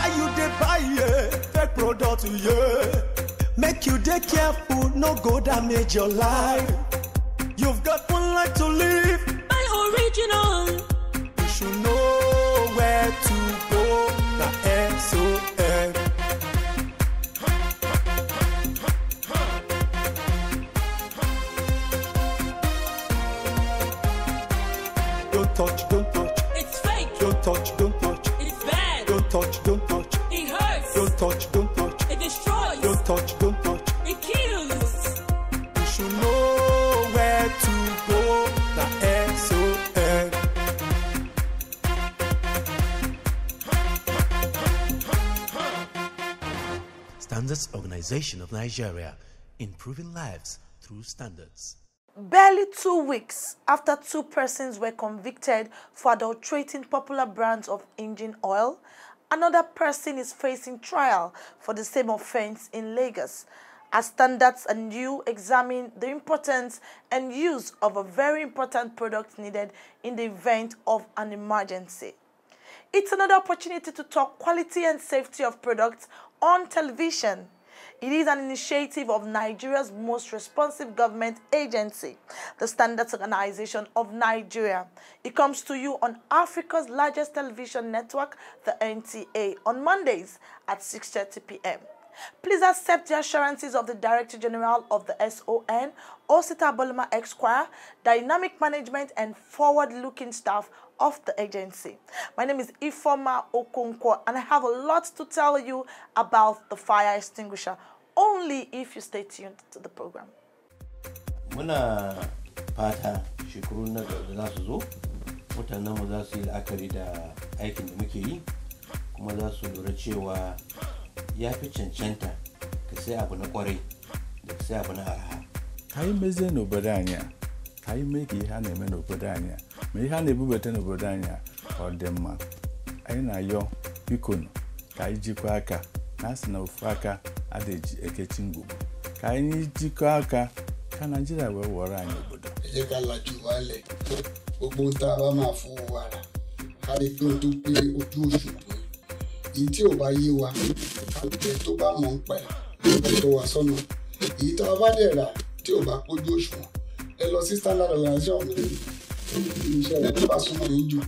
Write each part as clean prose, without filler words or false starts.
Why you dey buy fake product, yeah? Make you dey careful, no go damage your life. You've got one life to live. Buy original. You should know where to go. The SON. Don't touch, don't touch. It's fake. Don't touch, don't touch. It's bad. Don't touch, don't touch. It hurts. Don't touch, don't touch. It destroys. Don't touch, don't touch. It kills. You should know where to go. The SON. Standards Organization of Nigeria, improving lives through standards. Barely 2 weeks after 2 persons were convicted for adulterating popular brands of engine oil, another person is facing trial for the same offense in Lagos, as Standards and You examine the importance and use of a very important product needed in the event of an emergency. It's another opportunity to talk quality and safety of products on television. It is an initiative of Nigeria's most responsive government agency, the Standards Organization of Nigeria. It comes to you on Africa's largest television network, the NTA, on Mondays at 6:30 p.m. Please accept the assurances of the Director General of the SON, Osita Bolma Esquire, dynamic management and forward-looking staff of the agency. My name is Ifoma Okonkwo, and I have a lot to tell you about the fire extinguisher, only if you stay tuned to the program. Muna fata shekaru na da za su zo, mutanen mu za su yi la'akari da aikin da muke yi, kuma za su lura cewa ya fi cancanta ka sai abu na kwarai da ka sai abu na arha. Ka yi meze n'obodo anyị a, ka yi mee ka ihe a na-eme n'obodo anyị a, ma ihe a na-ebubata n'obodo anyị a ọ dị mma. Anyị na-ayọ biko ka anyị jikọọ aka, na-asị na ofu aka adịghị ekechi ngwugwu. Ka anyị jikọọ aka ka Nigeria wee wọrọ anyị obodo. Ẹ ká lajú wálẹ̀, gbogbo tá a bá máa fún wa rà, ká lè pé o tó pé ojú òṣùwọ̀n. Èyí tí ò bá yé wa, ká lè tó bá mọ̀ ń pẹ́, ẹ tó wà sọ́nà. Èyí tá a bá dẹ̀ rà tí ò bá pójú òṣùwọ̀n, ẹ lọ sí Standard Organization mi. Iṣẹ́ rẹ̀ tó bá súnmọ́ yín jù,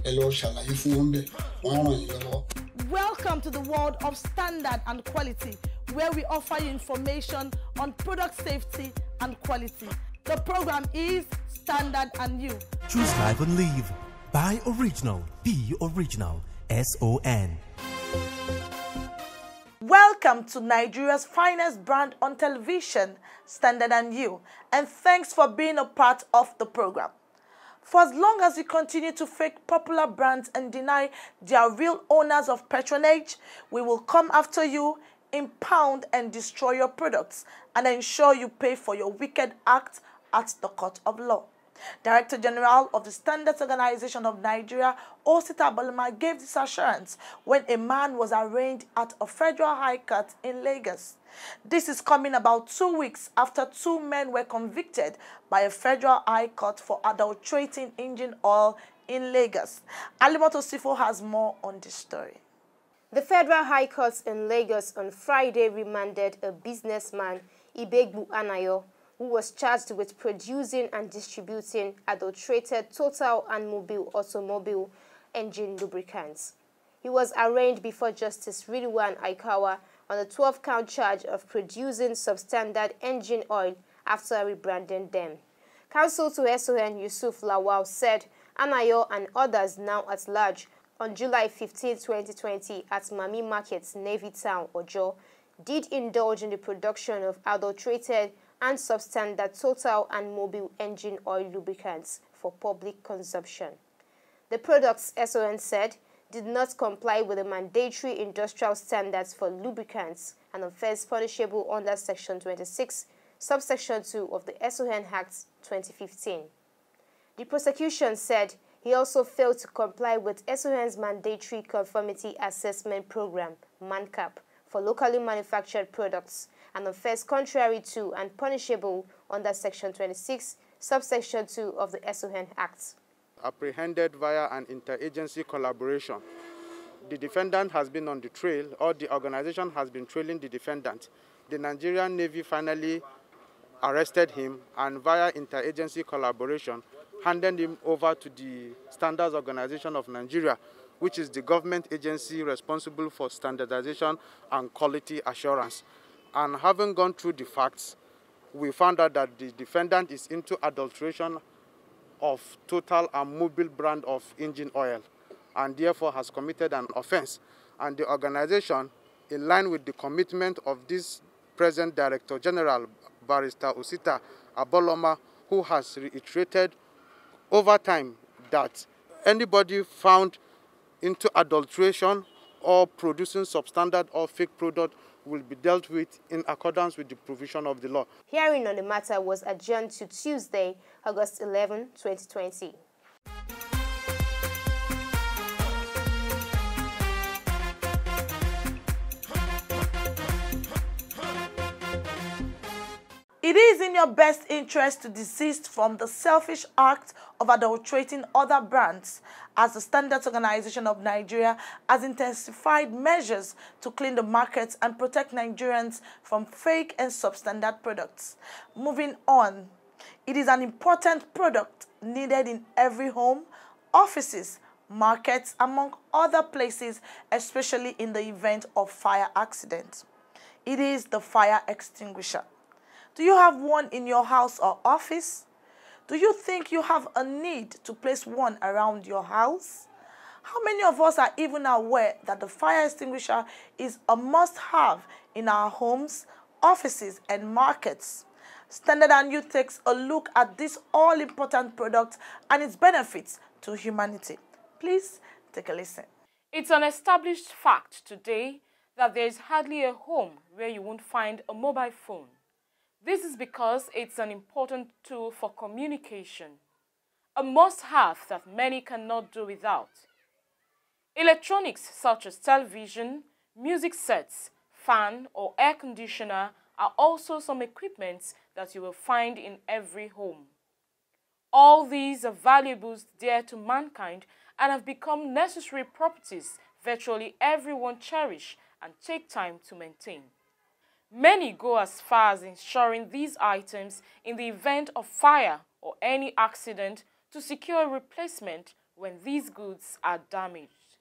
ẹ lọ ṣàlàyé fún wọn bẹ́ẹ̀, wọ́n á ràn yín lọ́wọ́. Welcome to the world of standard and quality, where we offer you information on product safety and quality. The program is Standard and You. Choose life and live. Buy original. Be original. SON. Welcome to Nigeria's finest brand on television, Standard and You, and thanks for being a part of the program. For as long as you continue to fake popular brands and deny their real owners of patronage, we will come after you, impound and destroy your products, and ensure you pay for your wicked acts at the court of law. Director General of the Standards Organization of Nigeria, Osita Bolma, gave this assurance when a man was arraigned at a federal high court in Lagos. This is coming about 2 weeks after 2 men were convicted by a federal high court for adulterating engine oil in Lagos. Alimoto Sifo has more on this story. The Federal High Court in Lagos on Friday remanded a businessman, Ibegbu Anayo, who was charged with producing and distributing adulterated Total and Mobil automobile engine lubricants. He was arraigned before Justice Ridwan Aikawa on a 12-count charge of producing substandard engine oil after rebranding them. Counsel to SON Yusuf Lawal said Anayo and others now at large on July 15, 2020 at Mami Markets, Navy Town, Ojo, did indulge in the production of adulterated and substandard Total and Mobil engine oil lubricants for public consumption. The products, SON said, did not comply with the mandatory industrial standards for lubricants, an offense punishable under Section 26, subsection 2 of the SON Act 2015. The prosecution said he also failed to comply with SON's mandatory conformity assessment program, MANCAP, for locally manufactured products, an offense contrary to and punishable under Section 26, subsection 2 of the SON Act. Apprehended via an interagency collaboration. the defendant has been on the trail, or the organization has been trailing the defendant. The Nigerian Navy finally arrested him and via interagency collaboration handed him over to the Standards Organization of Nigeria, which is the government agency responsible for standardization and quality assurance. And having gone through the facts, we found out that the defendant is into adulteration of Total and Mobil brand of engine oil, and therefore has committed an offense. And the organization, in line with the commitment of this present Director General, Barrister Osita Aboloma, who has reiterated over time that anybody found into adulteration or producing substandard or fake product will be dealt with in accordance with the provision of the law. Hearing on the matter was adjourned to Tuesday, August 11, 2020. It is in your best interest to desist from the selfish act of adulterating other brands, as the Standards Organization of Nigeria has intensified measures to clean the markets and protect Nigerians from fake and substandard products. Moving on, it is an important product needed in every home, offices, markets, among other places, especially in the event of fire accident. It is the fire extinguisher. Do you have one in your house or office? Do you think you have a need to place one around your house? How many of us are even aware that the fire extinguisher is a must-have in our homes, offices, and markets? Standard & Youth takes a look at this all-important product and its benefits to humanity. Please take a listen. It's an established fact today that there is hardly a home where you won't find a mobile phone. This is because it's an important tool for communication, a must-have that many cannot do without. Electronics such as television, music sets, fan or air conditioner are also some equipment that you will find in every home. All these are valuables dear to mankind and have become necessary properties virtually everyone cherish and take time to maintain. Many go as far as insuring these items in the event of fire or any accident to secure a replacement when these goods are damaged.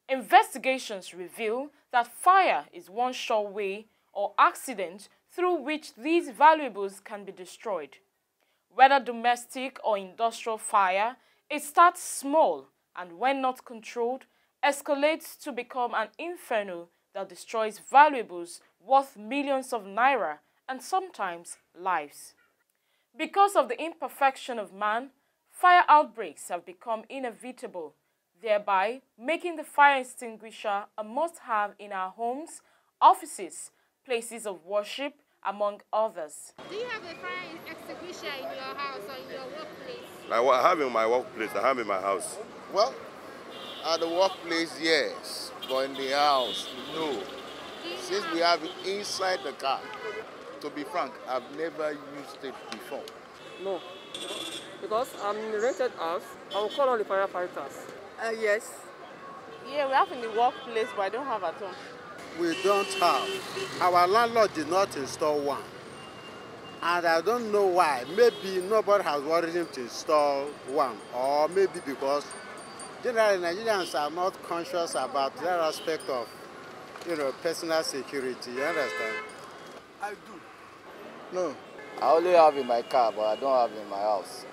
Investigations reveal that fire is one sure way or accident through which these valuables can be destroyed. Whether domestic or industrial fire, it starts small and when not controlled, escalates to become an inferno that destroys valuables worth millions of naira and sometimes lives. Because of the imperfection of man, fire outbreaks have become inevitable, thereby making the fire extinguisher a must-have in our homes, offices, places of worship, among others. Do you have a fire extinguisher in your house or in your workplace? I have in my workplace, I have in my house. Well, at the workplace, yes, but in the house, no. Since we have it inside the car, to be frank, I've never used it before. No, because I'm in a rented house, I will call on the firefighters. Yes. Yeah, we have in the workplace, but I don't have at home. We don't have. Our landlord did not install one. And I don't know why. Maybe nobody has worried him to install one. Or maybe because generally Nigerians are not conscious about that aspect of, personal security. You understand? I do. No. I only have in my car, but I don't have in my house.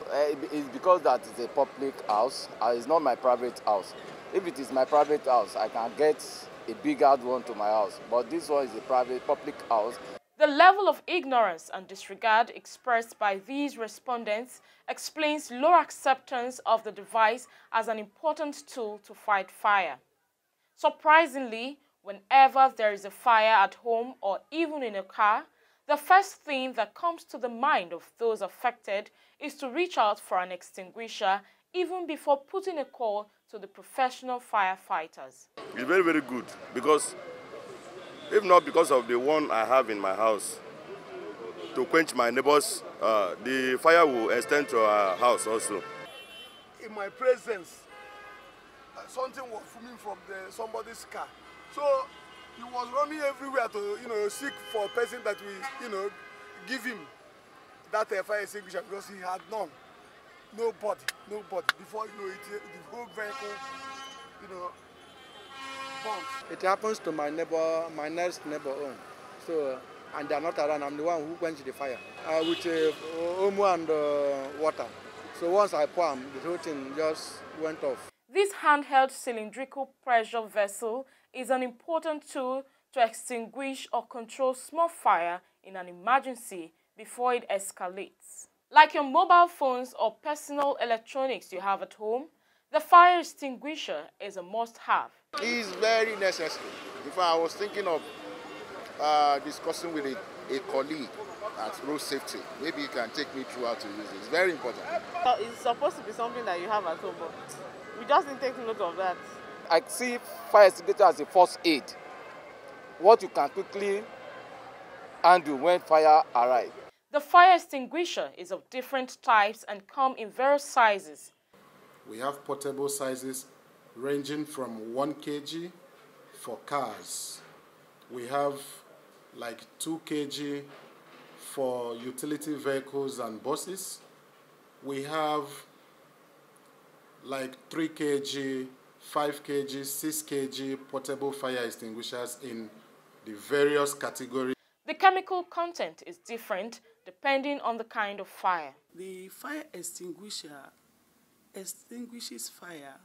It's because that it's a public house. It's not my private house. If it is my private house, I can get a bigger one to my house. But this one is a public house. The level of ignorance and disregard expressed by these respondents explains low acceptance of the device as an important tool to fight fire. Surprisingly, whenever there is a fire at home or even in a car, the first thing that comes to the mind of those affected is to reach out for an extinguisher even before putting a call to the professional firefighters. It's very, very good because if not because of the one I have in my house to quench my neighbors, the fire will extend to our house also. In my presence, something was fuming from somebody's car. So he was running everywhere to, seek for a person that will, give him that fire extinguisher because he had none. Nobody. Before you know it, the whole vehicle, burnt. It happens to my neighbor, my next neighbor own. So, and they're not around. I'm the one who quenched the fire with omo and water. So once I pour them, the whole thing just went off. This handheld cylindrical pressure vessel is an important tool to extinguish or control small fire in an emergency before it escalates. Like your mobile phones or personal electronics you have at home, the fire extinguisher is a must-have. It is very necessary. In fact, I was thinking of discussing with a colleague at road safety. Maybe you can take me through how to use it. It's very important. It's supposed to be something that you have at home, but we just didn't take note of that. I see fire extinguisher as a first aid. What you can quickly handle when fire arrives. The fire extinguisher is of different types and come in various sizes. We have portable sizes ranging from 1 kg for cars. We have like 2 kg for utility vehicles and buses. We have like 3 kg, 5 kg, 6 kg portable fire extinguishers in the various categories. The chemical content is different depending on the kind of fire. The fire extinguisher extinguishes fire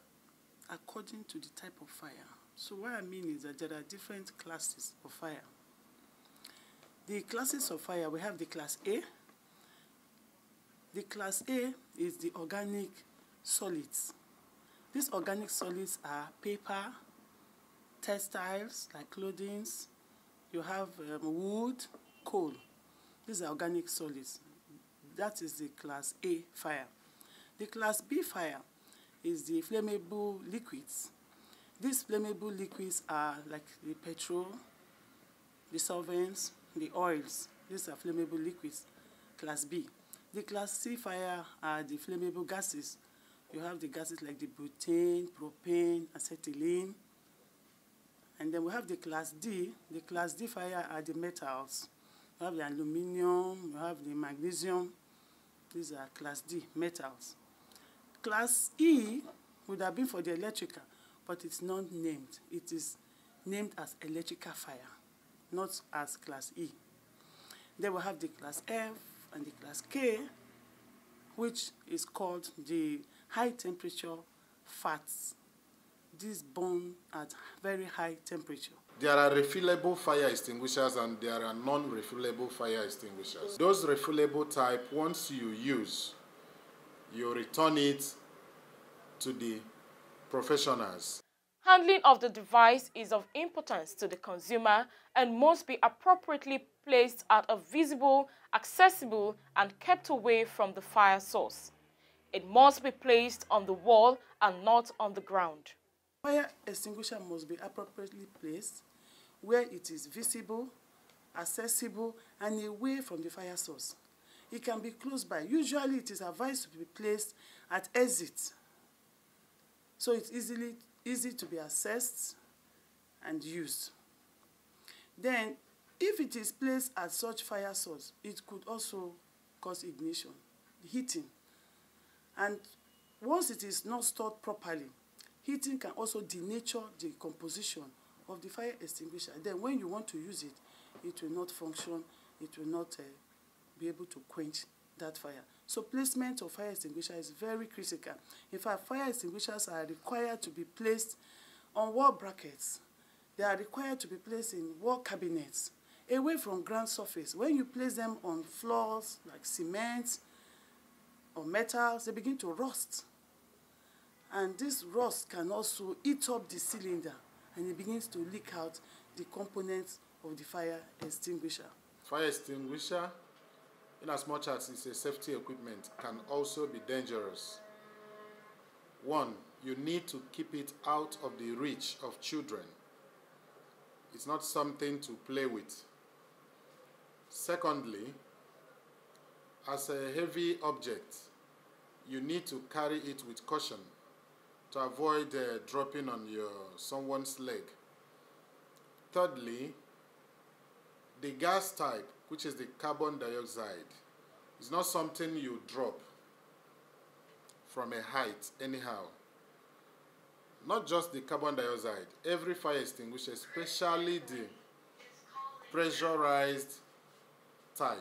according to the type of fire. So what I mean is that there are different classes of fire. The classes of fire, we have the class A. The class A is the organic solids. These organic solids are paper, textiles like clothing, you have wood, coal. These are organic solids. That is the class A fire. The class B fire is the flammable liquids. These flammable liquids are like the petrol, the solvents, the oils. These are flammable liquids, class B. The class C fire are the flammable gases. You have the gases like the butane, propane, acetylene. And then we have the class D. The class D fire are the metals. You have the aluminium, you have the magnesium. These are class D, metals. Class E would have been for the electrical, but it's not named. It is named as electrical fire, not as class E. Then we have the class F and the class K, which is called the high temperature fats. These burn at very high temperature. There are refillable fire extinguishers and there are non-refillable fire extinguishers. Those refillable type, once you use, you return it to the professionals. Handling of the device is of importance to the consumer and must be appropriately placed at a visible, accessible, and kept away from the fire source. It must be placed on the wall and not on the ground. Fire extinguisher must be appropriately placed where it is visible, accessible, and away from the fire source. It can be close by. Usually it is advised to be placed at exit, so it's easy to be accessed and used. Then, if it is placed at such fire source, it could also cause ignition, heating. And once it is not stored properly, heating can also denature the composition of the fire extinguisher. Then when you want to use it, it will not function, it will not be able to quench that fire. So placement of fire extinguisher is very critical. In fact, fire extinguishers are required to be placed on wall brackets. They are required to be placed in wall cabinets, away from ground surface. When you place them on floors like cement or metals, they begin to rust. And this rust can also eat up the cylinder and it begins to leak out the components of the fire extinguisher. Fire extinguisher, in as much as it's a safety equipment, can also be dangerous. One, you need to keep it out of the reach of children. It's not something to play with. Secondly, as a heavy object, you need to carry it with caution. to avoid dropping on someone's leg. Thirdly, the gas type, which is the carbon dioxide, is not something you drop from a height anyhow. Not just the carbon dioxide, every fire extinguisher, especially the pressurized type.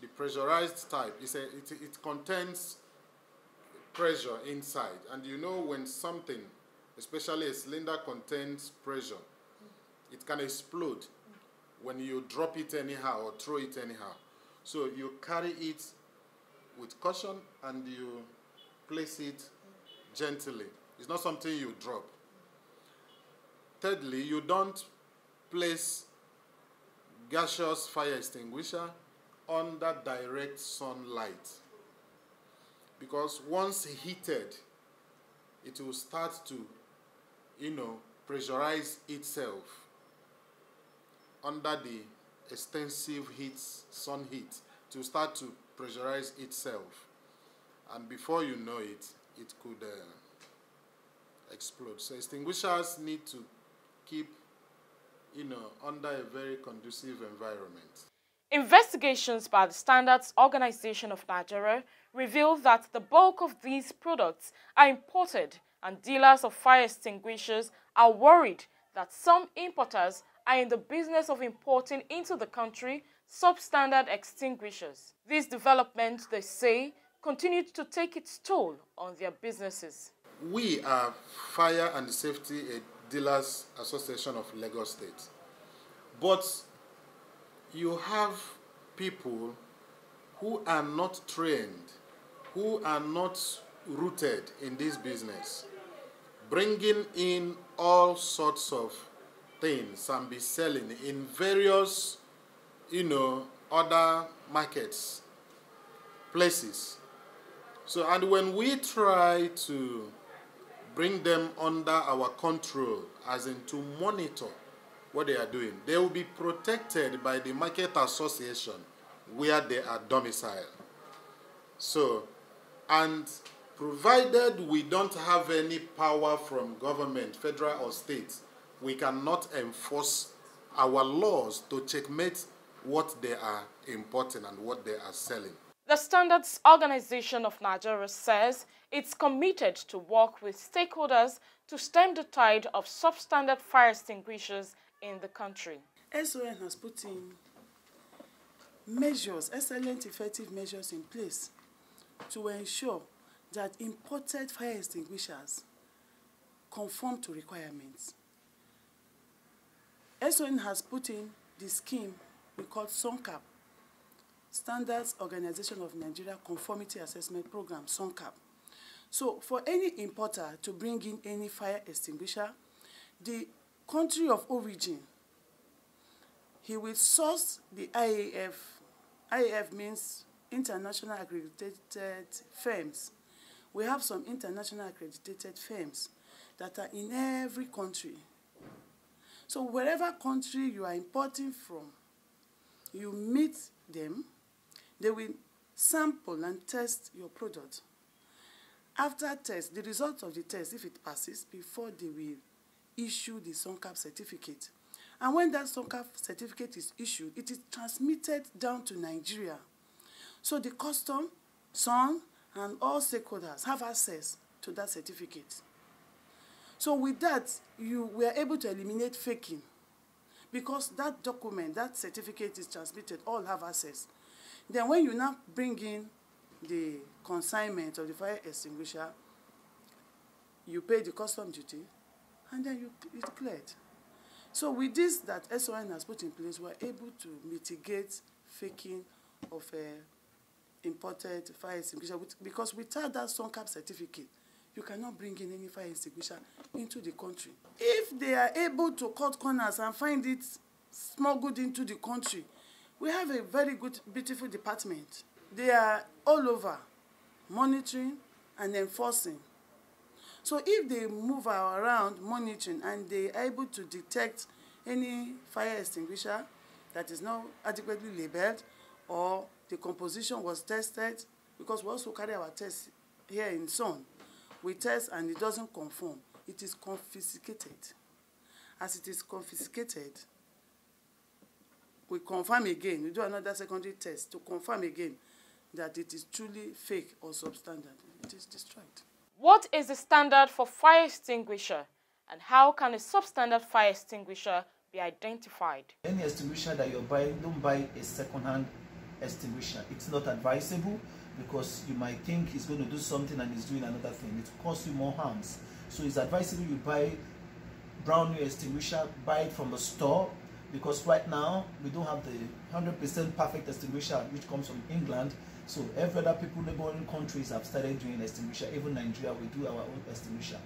The pressurized type, it contains pressure inside. And you know when something, especially a cylinder, contains pressure, it can explode when you drop it anyhow or throw it anyhow. So you carry it with caution and you place it gently. It's not something you drop. Thirdly, you don't place gaseous fire extinguisher under direct sunlight, because once heated, it will start to, pressurize itself under the extensive heat, sun heat. It will start to pressurize itself, and before you know it, it could explode. So extinguishers need to keep, under a very conducive environment. Investigations by the Standards Organization of Nigeria reveal that the bulk of these products are imported, and dealers of fire extinguishers are worried that some importers are in the business of importing into the country substandard extinguishers. This development, they say, continued to take its toll on their businesses. We are Fire and Safety Dealers Association of Lagos State, but you have people who are not trained, who are not rooted in this business, bringing in all sorts of things and be selling in various, other markets, places. So, and when we try to bring them under our control, as in to monitor what they are doing, they will be protected by the market association where they are domiciled. So, and provided we don't have any power from government, federal or state, we cannot enforce our laws to checkmate what they are importing and what they are selling. The Standards Organization of Nigeria says it's committed to work with stakeholders to stem the tide of substandard fire extinguishers in the country. SON has put in measures, excellent effective measures in place to ensure that imported fire extinguishers conform to requirements. SON has put in the scheme we call SONCAP, Standards Organization of Nigeria Conformity Assessment Program, SONCAP. So for any importer to bring in any fire extinguisher, the country of origin, he will source the IAF. IAF means International Accredited Firms. We have some international accredited firms that are in every country. So wherever country you are importing from, you meet them, they will sample and test your product. After test, the result of the test, if it passes, before they will issue the SONCAP certificate. And when that SONCAP certificate is issued, it is transmitted down to Nigeria. So the custom, SON, and all stakeholders have access to that certificate. So with that, we are able to eliminate faking, because that document, that certificate is transmitted, all have access. Then when you now bring in the consignment of the fire extinguisher, you pay the custom duty, and then it's cleared. So with this that SON has put in place, we're able to mitigate faking of imported fire extinguisher, because without that SONCAP certificate, you cannot bring in any fire extinguisher into the country. If they are able to cut corners and find it smuggled into the country, we have a very good, beautiful department. They are all over, monitoring and enforcing. So if they move around monitoring and they are able to detect any fire extinguisher that is not adequately labeled, or the composition was tested, because we also carry our tests here in SON, We test and it doesn't conform. It is confiscated. As it is confiscated, we confirm again. We do another secondary test to confirm again that it is truly fake or substandard. It is destroyed. What is the standard for fire extinguisher, and how can a substandard fire extinguisher be identified? Any extinguisher that you're buying, don't buy a second-hand extinguisher. It's not advisable because you might think it's going to do something and it's doing another thing. It will cause you more harms. So it's advisable you buy brand new extinguisher, buy it from the store, because right now we don't have the 100% perfect extinguisher which comes from England. So every other people, neighboring countries have started doing extinguisher. Even Nigeria, we do our own extinguisher.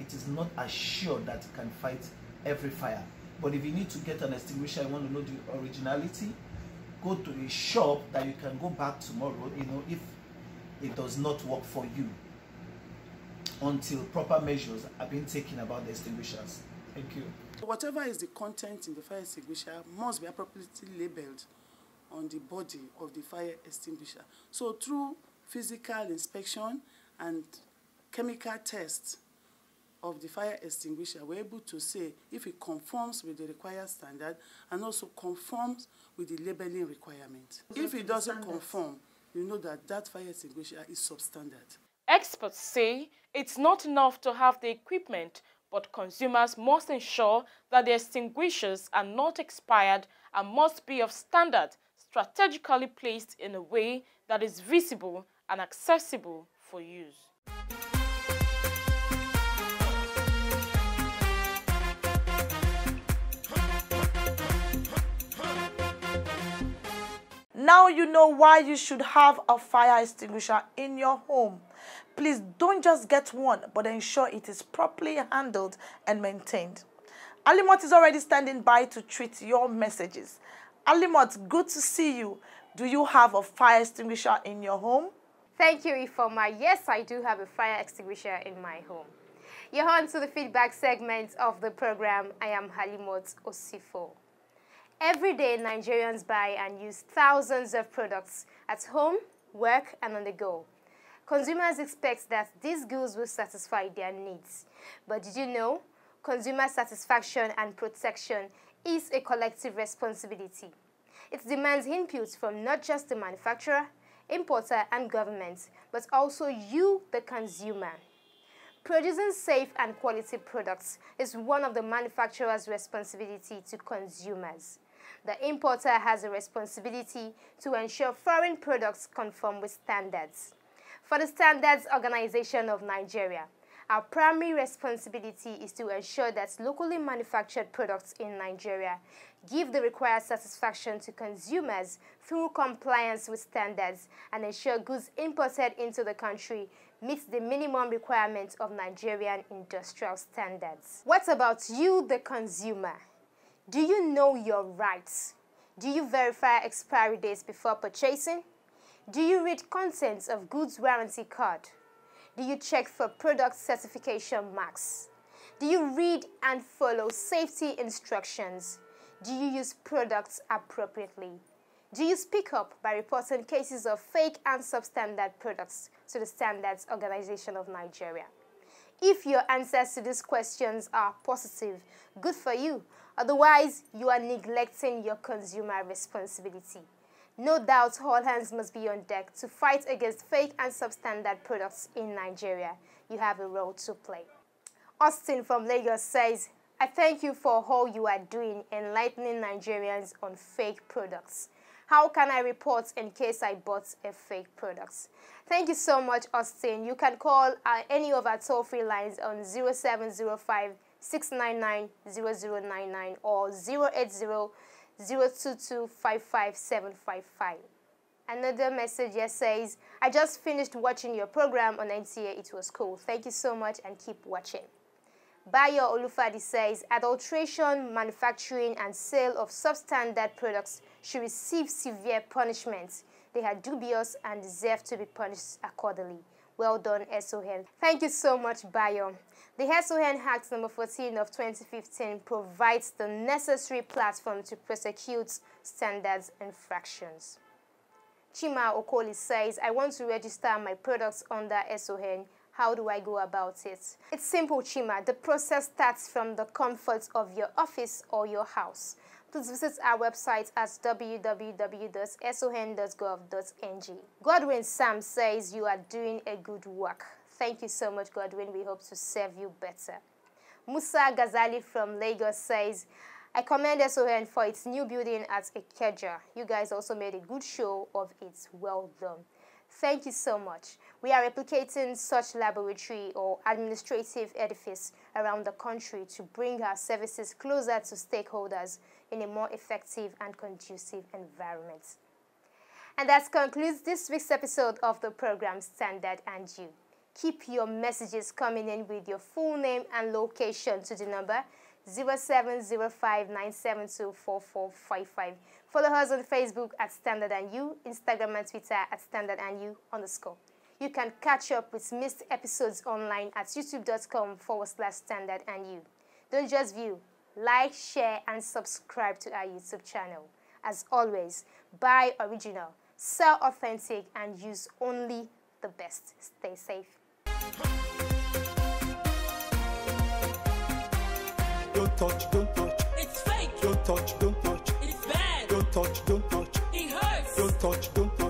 It is not assured that it can fight every fire. But if you need to get an extinguisher, you want to know the originality, go to a shop that you can go back tomorrow, if it does not work for you, until proper measures are being taken about the extinguishers. Thank you. Whatever is the content in the fire extinguisher must be appropriately labeled on the body of the fire extinguisher. So through physical inspection and chemical tests of the fire extinguisher, we're able to say if it conforms with the required standard and also conforms with the labeling requirement. If it doesn't conform, you know that that fire extinguisher is substandard. Experts say it's not enough to have the equipment, but consumers must ensure that the extinguishers are not expired and must be of standard, strategically placed in a way that is visible and accessible for use. Now you know why you should have a fire extinguisher in your home. Please don't just get one, but ensure it is properly handled and maintained. Alimot is already standing by to treat your messages. Alimot, good to see you. Do you have a fire extinguisher in your home? Thank you, Ifoma. Yes, I do have a fire extinguisher in my home. You're on to the feedback segment of the program. I am Halimot Osifo. Every day, Nigerians buy and use thousands of products at home, work, and on the go. Consumers expect that these goods will satisfy their needs. But did you know? Consumer satisfaction and protection is a collective responsibility. It demands input from not just the manufacturer, importer, and government, but also you, the consumer. Producing safe and quality products is one of the manufacturer's responsibility to consumers. The importer has a responsibility to ensure foreign products conform with standards. For the Standards Organization of Nigeria, our primary responsibility is to ensure that locally manufactured products in Nigeria give the required satisfaction to consumers through compliance with standards and ensure goods imported into the country meet the minimum requirements of Nigerian industrial standards. What about you, the consumer? Do you know your rights? Do you verify expiry dates before purchasing? Do you read contents of goods warranty card? Do you check for product certification marks? Do you read and follow safety instructions? Do you use products appropriately? Do you speak up by reporting cases of fake and substandard products to the Standards Organization of Nigeria? If your answers to these questions are positive, good for you. Otherwise, you are neglecting your consumer responsibility. No doubt all hands must be on deck to fight against fake and substandard products in Nigeria. You have a role to play. Austin from Lagos says, I thank you for all you are doing enlightening Nigerians on fake products. How can I report in case I bought a fake product? Thank you so much, Austin. You can call any of our toll-free lines on 0705-699-0099 or 080-022-55755. Another message here says, I just finished watching your program on NTA. It was cool. Thank you so much and keep watching. Bayo Olufadi says, adulteration, manufacturing, and sale of substandard products should receive severe punishment. They are dubious and deserve to be punished accordingly. Well done, SON. Thank you so much, Bayo. The SON Act number 14 of 2015 provides the necessary platform to prosecute standards infractions. Chima Okoli says, I want to register my products under SON. How do I go about it? It's simple, Chima. The process starts from the comfort of your office or your house. Please visit our website at www.son.gov.ng. Godwin Sam says you are doing a good work. Thank you so much, Godwin. We hope to serve you better. Musa Ghazali from Lagos says, I commend SON for its new building at Ikeja. You guys also made a good show of it. Well done. Thank you so much. We are replicating such laboratory or administrative edifice around the country to bring our services closer to stakeholders in a more effective and conducive environment. And that concludes this week's episode of the program Standard and You. Keep your messages coming in with your full name and location to the number 0705-972-4455. Follow us on Facebook at Standard and You, Instagram and Twitter at Standard and You _. You can catch up with missed episodes online at youtube.com/Standard and You. Don't just view, like, share, and subscribe to our YouTube channel. As always, buy original, sell authentic, and use only the best. Stay safe. Don't touch, don't touch. It's fake. Don't touch, don't touch. It's bad. Don't touch, don't touch. It hurts. Don't touch, don't touch.